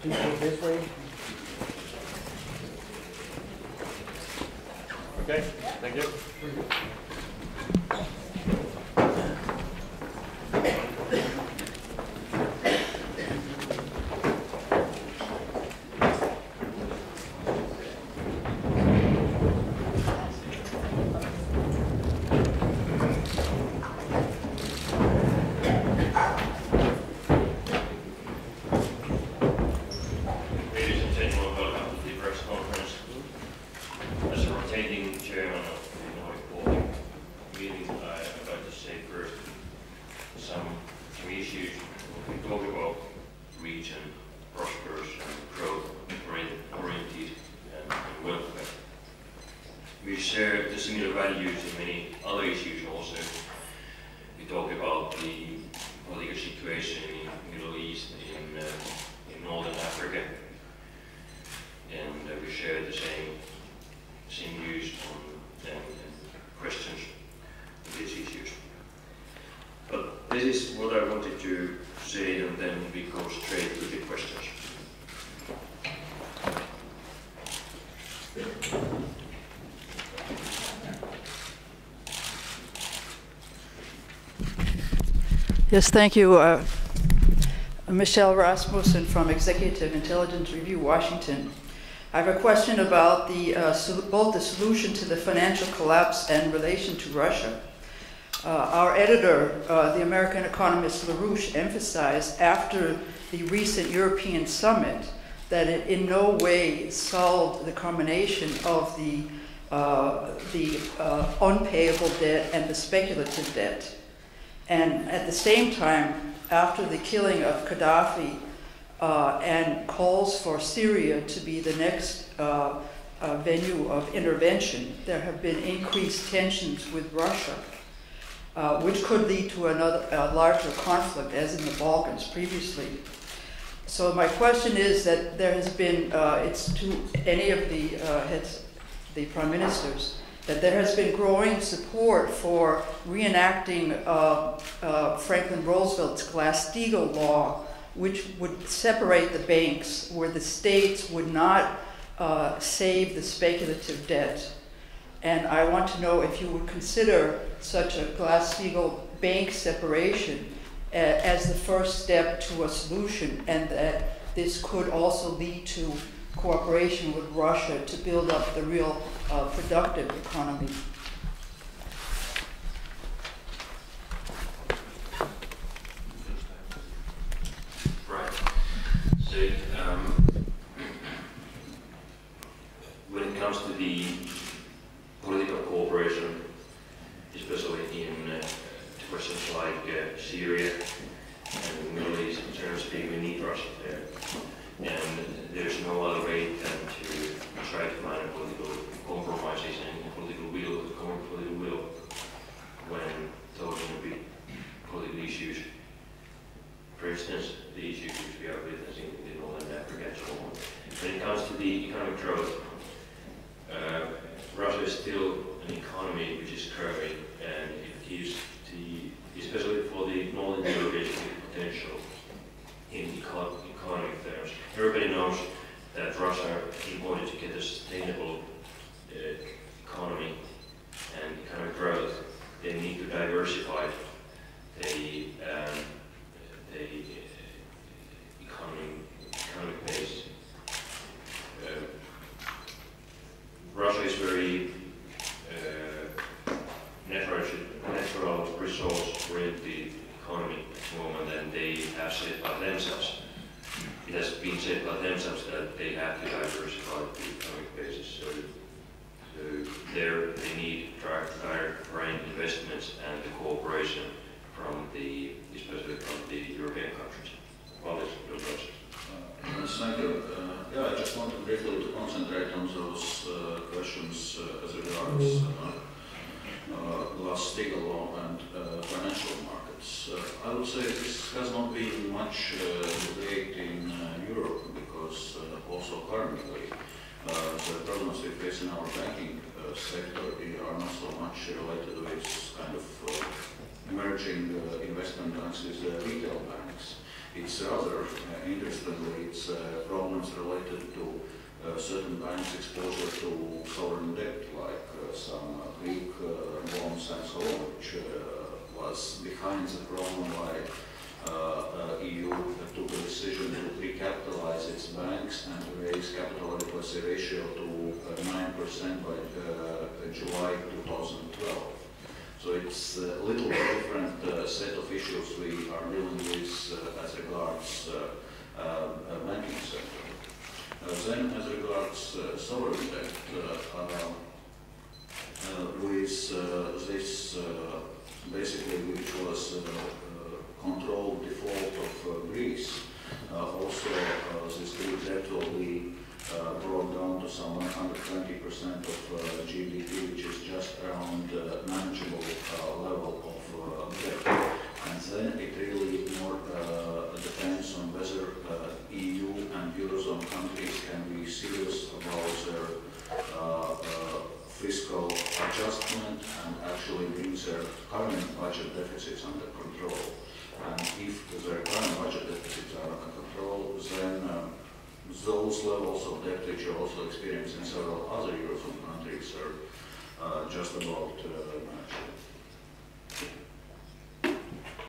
Please go this way. Okay, thank you. Yes, thank you. Michelle Rasmussen from Executive Intelligence Review, Washington. I have a question about both the solution to the financial collapse and relation to Russia. Our editor, the American economist LaRouche, emphasized after the recent European summit that it in no way solved the combination of the unpayable debt and the speculative debt. And at the same time, after the killing of Qaddafi and calls for Syria to be the next venue of intervention, there have been increased tensions with Russia, which could lead to a larger conflict, as in the Balkans previously. So my question is that there has been, it's to any of the heads, the prime ministers, that there has been growing support for reenacting Franklin Roosevelt's Glass Steagall law, which would separate the banks, where the states would not save the speculative debt. And I want to know if you would consider such a Glass Steagall bank separation as the first step to a solution, and that this could also lead to cooperation with Russia to build up the real productive economy. Right. So when it comes to the political cooperation, especially in questions like Syria and the Middle East, in terms of we need Russia there. And there's no other way than to try to find political compromises and political will when talking about political issues. For instance, the issues which we are witnessing in Northern Africa and so on. When it comes to the economic growth, Russia is still an economy which is growing, and it gives especially for the Northern European potential in economic terms. Everybody knows that Russia, in order to get a sustainable economy and economic growth, they need to diversify the economic base. Russia is very natural resource-oriented economy at the moment, and they have said by themselves, it has been said by themselves that they have to diversify the economic basis. So there they need direct foreign investments and the cooperation from especially from the European countries. Well, those thank you. Yeah, I just wanted briefly to concentrate on those questions as regards Glass Steagall law and financial markets. I would say this has not been much debate in Europe, because also currently the problems we face in our banking sector are not so much related with kind of emerging investment banks with retail banks. It's rather interestingly, it's problems related to certain banks' exposure to sovereign debt, like some Greek bonds and so on, which was behind the problem why EU took a decision to recapitalize its banks and to raise capital adequacy ratio to 9% by July 2012. So it's a little different set of issues we are dealing with as regards banking sector. Then as regards sovereign debt, with this basically which was controlled default of Greece, also this Greek debt will be brought down to some 120% of GDP, which is just around manageable level of debt. And then it really more depends on whether EU and Eurozone countries can be serious about their fiscal adjustment and actually bring their current budget deficits under control. And if their current budget deficits are under control, then those levels of debt which you also experience in several other Eurozone countries are just about manageable.